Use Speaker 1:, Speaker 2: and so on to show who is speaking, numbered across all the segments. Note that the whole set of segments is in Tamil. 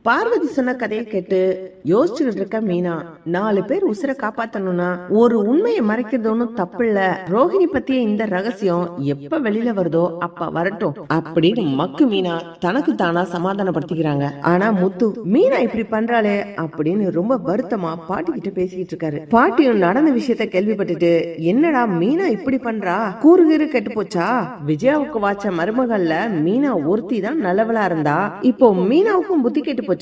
Speaker 1: பார்வதி சொன்ன கதையை கேட்டு யோசிச்சுக்கிட்டு இருக்க மீனா, 4 பேர் உசுர காப்பாத்தணும்னா ஒரு உண்மையை மறைக்கிறது ஒண்ணும் தப்பு இல்ல. ரோஹிணி பத்திய இந்த ரகசியம் எப்ப வெளியில வருதோ அப்ப வரட்டும் அப்படின்னு மக்கு மீனா தனக்கு தானா சமாதானப்படுத்திக்கிறாங்க. ஆனா முத்து மீனா இப்படி பண்றாளே அப்படின்னு ரொம்ப வருத்தமா பாட்டி கிட்ட பேசிக்கிட்டு இருக்காரு. பாட்டியும் நடந்த விஷயத்த கேள்விப்பட்டுட்டு, என்னடா மீனா இப்படி பண்றா, கூறுகிறு கெட்டு போச்சா? விஜயாவுக்கு வாச்ச மருமகள்ல மீனா ஒருத்தி தான் நல்லவளா இருந்தா, இப்போ மீனாவுக்கும் புத்தி கெட்டு போச்சா?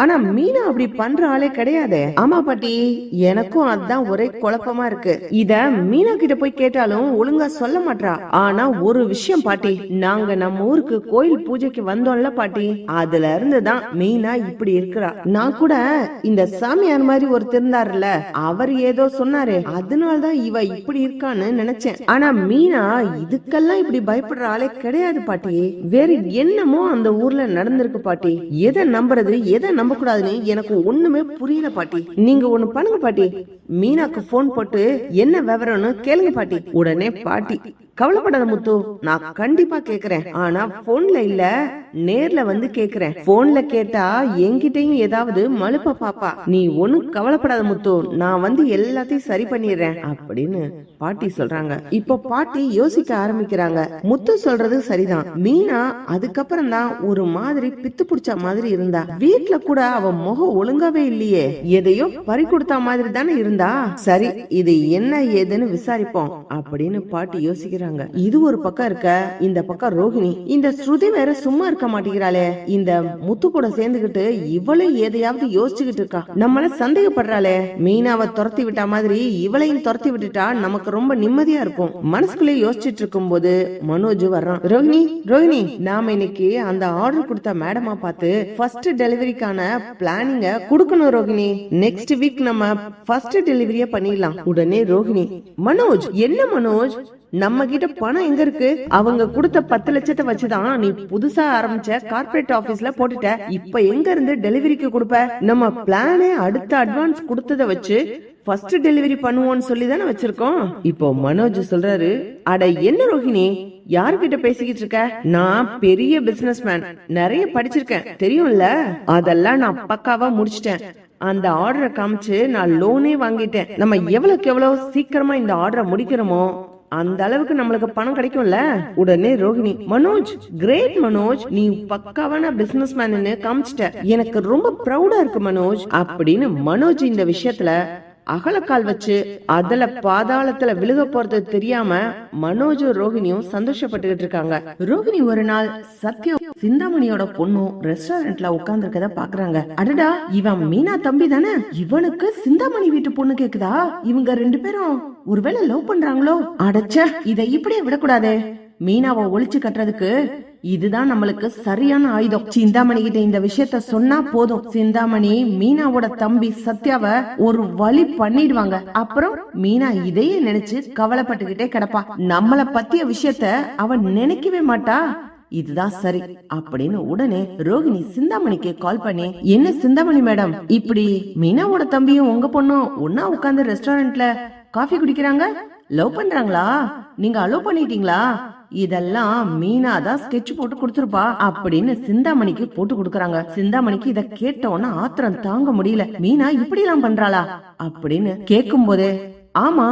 Speaker 1: ஆனா மீனா அப்படி பண்ற ஆளே கிடையாதே. ஆமா பாட்டி, எனக்கும் அதான் ஒரே குழப்பமா இருக்கு. இத மீனா கிட்ட போய் கேட்டாலும் ஒழுங்கா சொல்ல மாட்டா. ஆனா ஒரு விஷயம் பாட்டி, நாங்க நம்ம ஊருக்கு கோயில் பூஜைக்கு வந்தோம்ல பாட்டி, அதுல இருந்துதான் மீனா இப்படி இருக்கிறா. நான் கூட இந்த சாமியார் மாதிரி ஒருத்தர் இருந்தாருல, அவர் ஏதோ சொன்னாரே, அதனாலதான் இவ இப்படி இருக்கான்னு நினைச்சேன். ஆனா மீனா இதுக்கெல்லாம் இப்படி பயப்படுற ஆளே கிடையாது பாட்டி. வேற என்னமோ அந்த ஊர்ல நடந்திருக்கு பாட்டி. எதை நம்புறது எதை நம்ப கூடாதுன்னு எனக்கு ஒண்ணுமே புரியல பாட்டி. நீங்க ஒண்ணு பண்ணுங்க பாட்டி, மீனாக்கு போன் போட்டு என்ன விவரம்னு கேளுங்க பாட்டி. உடனே பாட்டி, கவலைப்படாத முத்து, நான் கண்டிப்பா கேக்குறேன். ஆனா போன்ல இல்ல, நேர்ல வந்து கேக்குறேன். போன்ல கேட்டா என்கிட்டயும் ஏதாவது மழுப்ப பாப்பா. நீ ஒண்ணும் கவலைப்படாத முத்து, நான் வந்து எல்லாத்தையும் சரி பண்ணிடுறேன் அப்படின்னு பாட்டி சொல்றாங்க. இப்போ பாட்டி யோசிக்க ஆரம்பிக்கிறாங்க. முத்து சொல்றது சரிதான். மீனா அதுக்கப்புறம் தான் ஒரு மாதிரி பித்து புடிச்ச மாதிரி இருந்தா. வீட்டுல கூட அவ முகம் ஒழுங்காவே இல்லையே, எதையோ பறி கொடுத்த மாதிரி தானே இருந்தா. சரி, இது என்ன ஏதுன்னு விசாரிப்போம் அப்படின்னு பாட்டி யோசிக்கிறாங்க. இது ஒரு பக்கம் இருக்க, இந்த பக்கம் ரோஹிணி, இந்த ஸ்ருதி வேற சும்மா இருக்க மாட்டேங்கிறாளே. இந்த முத்து கூட சேர்ந்துகிட்டு இவளையும் எதையாவது யோசிச்சுக்கிட்டு இருக்கா. நம்மள சந்தேகப்படுறாளே. மீனாவை துரத்தி விட்டா மாதிரி இவளையும் துரத்தி விட்டுட்டா நமக்கு ரொம்ப நிம்மதியா இருக்கும். மனசுக்குள்ளே யோசிச்சுட்டு இருக்கும் போது மனோஜ் வர்றான். ரோஹிணி, ரோஹிணி, நாம இன்னைக்கு அந்த ஆர்டர் கொடுத்த மேடமா பார்த்து ஃபர்ஸ்ட் டெலிவரிக்கான பிளானிங்க குடுக்கணும் ரோஹிணி. நெக்ஸ்ட் வீக் நம்ம ஃபர்ஸ்ட் டெலிவரியா பண்ணிடலாம். உடனே ரோஹிணி, மனோஜ், என்ன மனோஜ், நம்ம கிட்ட பணம் எங்க இருக்கு? அவங்க கொடுத்த 10 லட்சத்தை வச்சுதான் நீ புதுசா ஆரம்பிச்ச கார்ப்பரேட் ஆபீஸ்ல போட்டுட்ட. இப்ப எங்க இருந்து டெலிவரிக்கு கொடுப்ப? நம்ம பிளானே அடுத்த அட்வான்ஸ் கொடுத்தத வச்சு ஃபர்ஸ்ட் டெலிவரி பண்ணுவோம்னு சொல்லி தானே வச்சிருக்கோம். இப்போ மனோஜ் சொல்றாரு, அட என்ன ரோஹிணி, யாருகிட்ட பேசிக்கிட்டு இருக்க? நான் பெரிய பிசினஸ் மேன், நிறைய படிச்சிருக்கேன் தெரியும்ல. அதெல்லாம் நான் பக்காவா முடிச்சிட்டேன். அந்த ஆர்டரை காமிச்சு நான் லோனே வாங்கிட்டேன். நம்ம எவ்வளவுக்கு எவ்வளவு சீக்கிரமா இந்த ஆர்டரை முடிக்கிறோமோ அந்த அளவுக்கு நம்மளுக்கு பணம் கிடைக்கும்ல. உடனே ரோஹிணி, மனோஜ், கிரேட் மனோஜ், நீ பக்காவான பிசினஸ் மேன் காமிச்சிட்ட. எனக்கு ரொம்ப ப்ரௌடா இருக்கு மனோஜ் அப்படின்னு மனோஜ் இந்த விஷயத்துல அகலக்கால் வச்சு அதுல பாதாளத்துல விழுக போறது தெரியாம மனோஜும் ரோஹிணியும் சந்தோஷப்பட்டுக்கிட்டு இருக்காங்க. ரோஹிணி ஒரு நாள் சத்யா சிந்தாமணியோட பொண்ணும் ரெஸ்டாரண்ட்ல உட்கார்ந்து இருக்கத பாக்குறாங்க. அடடா, இவன் மீனா தம்பி தானே, இவனுக்கு சிந்தாமணி வீட்டு பொண்ணு கேக்குதா? இவங்க 2 பேரும் ஒருவேளை லவ் பண்றாங்களோ? அடச்ச, இதை இப்படியே விடக்கூடாதே. மீனாவை ஒளிச்சு கட்டுறதுக்கு இதுதான் நம்மளுக்கு சரியான ஆயுதம். சிந்தாமணி கிட்ட இந்த விஷயத்த சொன்னா போதும், சிந்தாமணி மீனாவோட தம்பி சத்யாவ ஒரு வழி பண்ணிடுவாங்க. அப்புறம் மீனா இதையே நினைச்சு கவலைப்பட்டுக்கிட்டே கிடப்பா. நம்மள பத்திய விஷயத்த அவ நினைக்கவே மாட்டா. இதுதான் சரி அப்படின்னு உடனே ரோஹிணி சிந்தாமணிக்கு கால் பண்ணி, என்ன சிந்தாமணி மேடம், இப்படி மீனாவோட தம்பியும் உங்க பொண்ணும் ஒன்னா உட்கார்ந்து ரெஸ்டாரண்ட்ல காஃபி குடிக்கிறாங்க, லவ் பண்றாங்களா? நீங்க அலோவ் பண்ணிட்டீங்களா? இதெல்லாம் மீனா தான் ஸ்கெட்ச் போட்டு கொடுத்துருப்பா அப்படின்னு சிந்தாமணிக்கு போட்டு கொடுக்கறாங்க. சிந்தாமணிக்கு இத கேட்டோன்னா ஆத்திரம் தாங்க முடியல. மீனா இப்படி எல்லாம் பண்றாளா அப்படின்னு கேக்கும் போதே, ஆமா,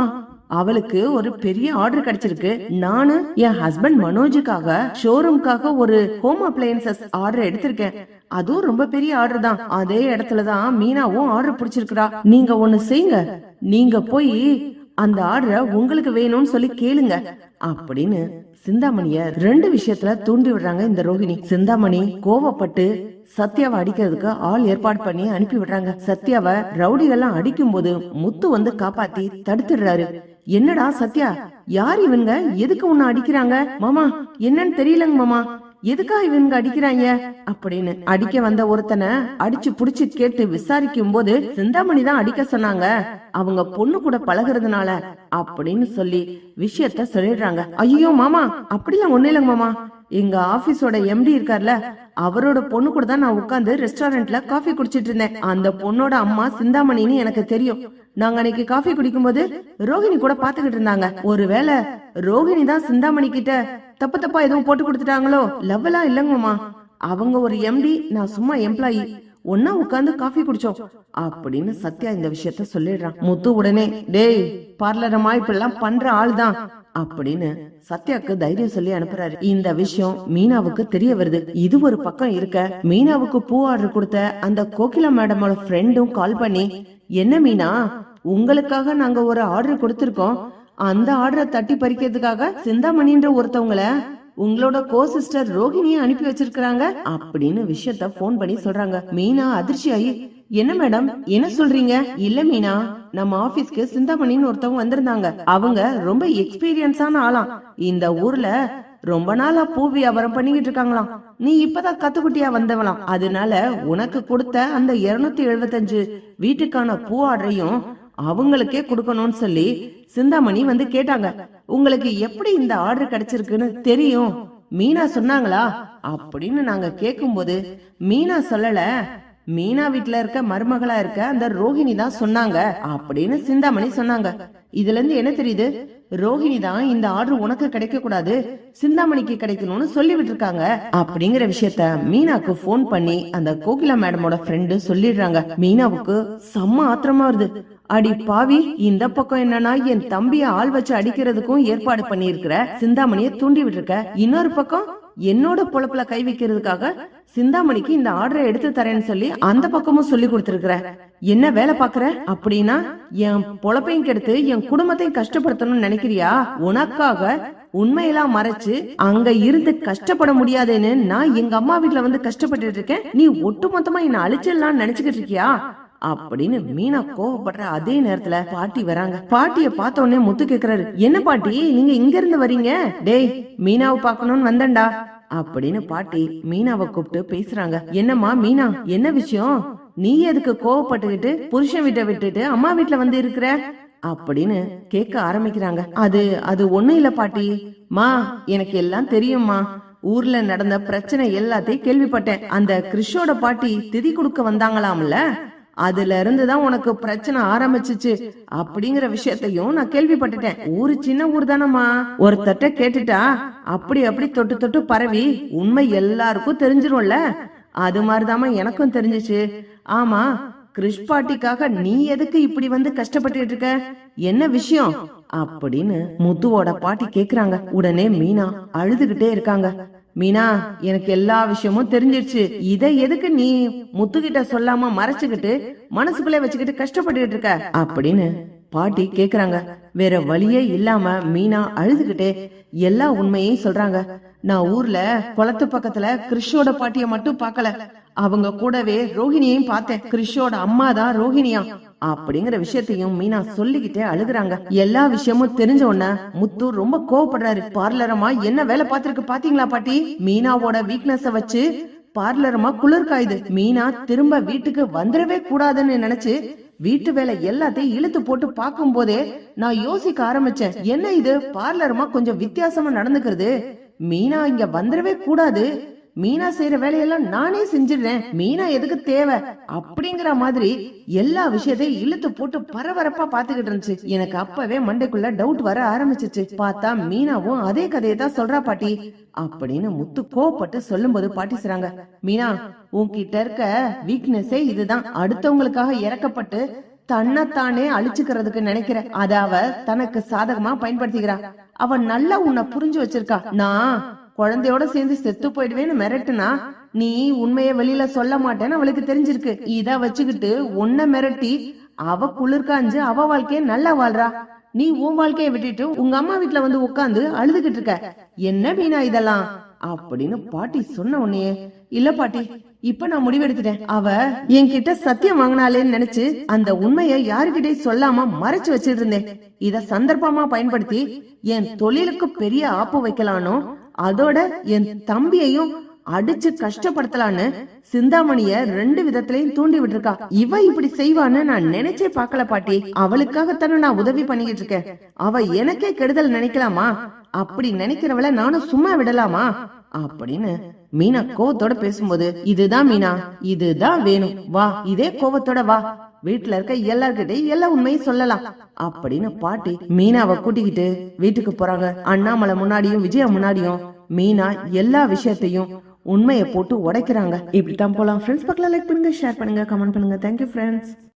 Speaker 1: அவளுக்கு ஒரு பெரிய ஆர்டர் கிடைச்சிருக்கு. நானு என் ஹஸ்பண்ட் மனோஜுக்காக ஷோரூம்காக ஒரு ஹோம் அப்ளையன்சஸ் ஆர்டர் எடுத்திருக்கேன். அதுவும் ரொம்ப பெரிய ஆர்டர் தான். அதே இடத்துலதான் மீனாவும் ஆர்டர் பிடிச்சிருக்கா. நீங்க ஒண்ணு செய்யுங்க, நீங்க போய் அந்த ஆர்டரை உங்களுக்கு வேணும்னு சொல்லி கேளுங்க அப்படின்னு சிந்தாமணிய 2 விஷயத்துல தூண்டி விடுறாங்க இந்த ரோஹிணி. சிந்தாமணி கோவப்பட்டு சத்யாவை அடிக்கிறதுக்கு ஆள் ஏற்பாடு பண்ணி அனுப்பி விடுறாங்க. சத்யாவை ரவுடிகள்லாம் அடிக்கும் போது முத்து வந்து காப்பாத்தி தடுத்துடுறாரு. என்னடா சத்யா, யார் இவங்க, எதுக்கு உன்ன அடிக்கிறாங்க? மாமா, என்னன்னு தெரியலங்க மாமா, எதுக்கா இவங்க அடிக்கிறாங்க அப்படின்னு அடிக்க வந்த ஒருத்தனை அடிச்சு புடிச்சு கேட்டு விசாரிக்கும் போது சிந்தாமணி தான் அடிக்க சொன்னாங்க, அவங்க பொண்ணு கூட பழகுறதுனால அப்படின்னு சொல்லி விஷயத்த சொல்லிடுறாங்க. ஐயோ மாமா, அப்படிலாம் ஒண்ணு இல்லைங்க மாமா, எங்க ஆபீஸோட எம்டி இருக்கார்ல, அவரோட பொண்ணு கூட தான் நான் உட்கார்ந்து ரெஸ்டாரண்ட்ல காஃபி குடிச்சிட்டு இருந்தேன். அந்த பொண்ணோட அம்மா சிந்தாமணின்னு எனக்கு தெரியும். நாங்க அன்னைக்கு காஃபி குடிக்கும் போது ரோஹிணி கூட பாத்துக்கிட்டு இருந்தாங்க. ஒருவேளை ரோஹிணி தான் சிந்தாமணி கிட்ட தப்பு தப்பா எதுவும் போட்டு கொடுத்துட்டாங்களோ? லவ்வெல்லாம் இல்லங்கம்மா, அவங்க ஒரு எம்டி, நான் சும்மா எம்ப்ளாயி. ஒன்னா உட்கார்ந்து காஃபி குடிச்சோம் அப்படின்னு சத்யா இந்த விஷயத்த சொல்லிடுறான். முத்து உடனே, டேய் பார்லரமா இப்பெல்லாம் பண்ற ஆள் தான் அப்படின்னு சத்யாக்கு தைரியம் சொல்லி அனுப்புறாரு. இந்த விஷயம் மீனாவுக்கு தெரிய வருது. இது ஒரு பக்கம் இருக்க, மீனாவுக்கு பூ ஆர்டர் கொடுத்த அந்த கோகிலா மேடமோட ஃப்ரெண்டும் கால் பண்ணி, என்ன மீனா, உங்களுக்காக நாங்க ஒரு ஆர்டர் கொடுத்திருக்கோம், அந்த ஆர்டரை தட்டி பறிக்கிறதுக்காக சிந்தாமணின்ற ஒருத்தவங்கள உங்களோட கோ சிஸ்டர் ரோஹிணியை அனுப்பி வச்சிருக்காங்க அப்படின்னு விஷயத்த போன் பண்ணி சொல்றாங்க. மீனா அதிர்ச்சி ஆகி, என்ன மேடம் என்ன சொல்றீங்க? இல்ல மீனா, நம்ம ஆபீஸ்க்கு சிந்தாமணின்னு ஒருத்தவங்க வந்திருந்தாங்க. அவங்க ரொம்ப எக்ஸ்பீரியன்ஸான ஆளாம். இந்த ஊர்ல ரொம்ப நாளா பூ வியாபாரம் பண்ணிக்கிட்டு இருக்காங்களாம். நீ இப்பதான் கத்துக்குட்டியா வந்தவளாம். அதனால உனக்கு கொடுத்த அந்த 275 வீட்டுக்கான பூ ஆர்டரையும் அவங்களுக்கே கொடுக்கணும்னு சொல்லி சிந்தாமணி வந்து கேட்டாங்க. உங்களுக்கு எப்படி இந்த ஆர்டர் கிடைச்சிருக்குன்னு தெரியும் மீனா சொன்னாங்களா அப்படின்னு நாங்க கேக்கும்போது, மீனா சொல்லல, மீனா வீட்டுல இருக்க மருமகளா இருக்க அந்த ரோஹிணி தான் சொன்னாங்க அப்படின்னு சிந்தாமணி சொன்னாங்க. இதுல இருந்து என்ன தெரியுது? ரோஹிணி தான் இந்த ஆர்டர் உனக்கு கிடைக்க கூடாது, சிந்தாமணிக்கு கிடைக்கணும்னு சொல்லி விட்டுருக்காங்க அப்படிங்கிற விஷயத்த மீனாக்கு போன் பண்ணி அந்த கோகிலா மேடமோட ஃப்ரெண்டு சொல்லிடுறாங்க. மீனாவுக்கு செம்ம ஆத்திரமா வருது. அடி பாவி, இந்த பக்கம் என்னன்னா என் தம்பிய ஆள் வச்சு அடிக்கிறதுக்கும் ஏற்பாடு பண்ணி இருக்கிற, சிந்தாமணிய தூண்டி விட்டுருக்க, இன்னொரு பக்கம் என்னோட பொழப்புல கை வைக்கிறதுக்காக சிந்தாமணிக்கு இந்த ஆர்டரை எடுத்து தரேன்னு சொல்லி அந்த பக்கமும் சொல்லி கொடுத்திருக்கிற. என்ன வேலை பாக்குற அப்படின்னா என் பொழப்பையும் கெடுத்து என் குடும்பத்தையும் கஷ்டப்படுத்தணும்னு நினைக்கிறியா? உனக்காக உண்மையெல்லாம் மறைச்சு அங்க இருந்து கஷ்டப்பட முடியாதுன்னு நான் எங்க அம்மா வீட்டுல வந்து கஷ்டப்பட்டு இருக்கேன், நீ ஒட்டு மொத்தமா என்ன அழிச்சிடலாம் நினைச்சுக்கிட்டு இருக்கியா அப்படின்னு மீனா கோவப்படுற அதே நேரத்துல பாட்டி வராங்க. பாட்டிய பார்த்த உடனே முத்து கேக்குறாரு, என்ன பாட்டி நீங்க இங்க இருந்து வரீங்க? டேய், மீனாவை பாக்கணும்னு வந்தேன்டா அப்படின்னு பாட்டி மீனாவை கூப்பிட்டு பேசுறாங்க. என்னம்மா மீனா, என்ன விஷயம்? நீ எதுக்கு கோவப்பட்டுக்கிட்டு புருஷன் வீட்டை விட்டுட்டு அம்மா வீட்டுல வந்து இருக்கிற அப்படின்னு கேட்க ஆரம்பிக்கிறாங்க. அது ஒண்ணும் இல்ல பாட்டி, மா எனக்கு எல்லாம் தெரியும்மா, ஊர்ல நடந்த பிரச்சனை எல்லாத்தையும் கேள்விப்பட்டேன். அந்த கிறிஷோட பாட்டி திதி கொடுக்க வந்தாங்களாம்ல, அதுல இருந்துதான் உனக்கு பிரச்சனை ஆரம்பிச்சிச்சு அப்படிங்கிற விஷயத்தையும் நான் கேள்விப்பட்டுட்டேன். ஊரு சின்ன ஊர் தானம்மா, ஒருத்தட்ட கேட்டுட்டா அப்படி தொட்டு தொட்டு பரவி உண்மை எல்லாருக்கும் தெரிஞ்சிரும்ல, அது மாதிரிதாமா எனக்கும் தெரிஞ்சிச்சு. ஆமா, கிறிஷ் பாட்டிக்காக நீ எதுக்கு இப்படி வந்து கஷ்டப்பட்டு இருக்க, என்ன விஷயம் அப்படின்னு முத்துவோட பாட்டி கேக்குறாங்க. உடனே மீனா அழுதுகிட்டே இருக்காங்க. மீனா, எனக்கு எல்லா விஷயமும் தெரிஞ்சிருச்சு, இத எதுக்கு நீ முத்துக்கிட்ட சொல்லாம மறைச்சுக்கிட்டு மனசுக்குள்ளே வச்சுக்கிட்டு கஷ்டப்பட்டு இருக்க அப்படின்னு பாட்டி கேக்குறாங்க. வேற வழியே இல்லாம மீனா அழுதுகிட்டே எல்லா உண்மையையும் சொல்றாங்க. நான் ஊர்ல குளத்து பக்கத்துல கிறிஷோட பாட்டிய மட்டும் பாக்கல, அவங்க கூடவே ரோஹிணியையும் பார்த்தேன். கிறிஷோட அம்மா தான் ரோஹிணியா அப்படிங்கிற விஷயத்தையும் மீனா சொல்லிக்கிட்டே அழுகுறாங்க. எல்லா விஷயமும் தெரிஞ்ச உடனே முத்து ரொம்ப கோவப்படுறாரு. பார்லரமா என்ன வேலை பார்த்திருக்கு பாத்தீங்களா பாட்டி? மீனாவோட வீக்னஸ வச்சு பார்லரமா குளிர் காயுது. மீனா திரும்ப வீட்டுக்கு வந்துடவே கூடாதுன்னு நினைச்சு வீட்டு வேலை எல்லாத்தையும் இழுத்து போட்டு பாக்கும் போதே நான் யோசிக்க ஆரம்பிச்சேன், என்ன இது பார்லரமா கொஞ்சம் வித்தியாசமா நடந்துக்கிறது, மீனா இங்க வந்துடவே கூடாது, மீனா செய்யற வேலையெல்லாம் நானே செஞ்சிடுறேன், மீனா எதுக்கு தேவை அப்படிங்கிற மாதிரி எல்லா விஷயத்தையும் இழுத்து போட்டு பரபரப்பா பாத்துக்கிட்டு இருந்துச்சு. எனக்கு அப்பவே மண்டைக்குள்ள டவுட் வர ஆரம்பிச்சிச்சு. பார்த்தா மீனாவும் அதே கதையை தான் சொல்றா பாட்டி அப்படின்னு முத்து கோவப்பட்டு சொல்லும் போது பாட்டி சொல்றாங்க, மீனா உன்கிட்ட இருக்க வீக்னஸே இதுதான், அடுத்தவங்களுக்காக இறக்கப்பட்டு தன்னைத்தானே அழிச்சுக்கிறதுக்கு நினைக்கிற, அத அவ தனக்கு சாதகமா பயன்படுத்திக்கிறா. அவ நல்லா உன்னை புரிஞ்சு வச்சிருக்கா. நான் குழந்தையோட சேர்ந்து செத்து போயிடுவேன்னு மிரட்டுனா நீ உண்மைய வெளியில சொல்ல மாட்டேன்னு அவளுக்கு தெரிஞ்சிருக்கு. இத வச்சுக்கிட்டு உன்னை மிரட்டி அவ குளிர்காஞ்சு அவ வாழ்க்கைய நல்லா வாழ்றா, நீ உன் வாழ்க்கைய விட்டுட்டு உங்க அம்மா வீட்டுல வந்து உட்காந்து அழுதுகிட்டு இருக்க, என்ன வீணா இதெல்லாம் அப்படின்னு பாட்டி சொன்ன உடனே, இல்ல பாட்டி இப்ப நான் முடிவெடுத்துட்டேன், அவ என்கிட்ட சத்தியம் வாங்கினாலேன்னு நினைச்சு அந்த உண்மைய யாருகிட்டே சொல்லாம மறைச்சு வச்சிட்டு இருந்தேன். இத சந்தர்ப்பமா பயன்படுத்தி என் தொழிலுக்கு பெரிய ஆப்பு வைக்கலானோ, அதோட என் தம்பியையும் அடிச்சு கஷ்டப்படுத்தலான்னு சிந்தாமணிய 2 விதத்திலையும் தூண்டி விட்டுருக்கா. இவ இப்படி செய்வான்னு நான் நினைச்சே பாக்கல பாட்டி, அவளுக்காகத்தானே நான் உதவி பண்ணிக்கிட்டு இருக்கேன், அவ எனக்கே கெடுதல் நினைக்கலாமா, அப்படி நினைக்கிறவள நானும் சும்மா விடலாமா அப்படின்னு மீனா கோவத்தோட பேசும்போது, இதுதான் மீனா, இதுதான் வேணும், வா இதே கோவத்தோட வா, வீட்டுல இருக்க எல்லார்கிட்டையும் எல்லா உண்மையும் சொல்லலாம் அப்படின்னு பாட்டி மீனாவை கூட்டிக்கிட்டு வீட்டுக்கு போறாங்க. அண்ணாமலை முன்னாடியும் விஜயா முன்னாடியும் மீனா எல்லா விஷயத்தையும் உண்மையை போட்டு உடைக்கிறாங்க. இப்படித்தான் போலாம் ஃப்ரெண்ட்ஸ். பக்கத்துல லைக் பண்ணுங்க, ஷேர் பண்ணுங்க, கமெண்ட் பண்ணுங்க. Thank you friends.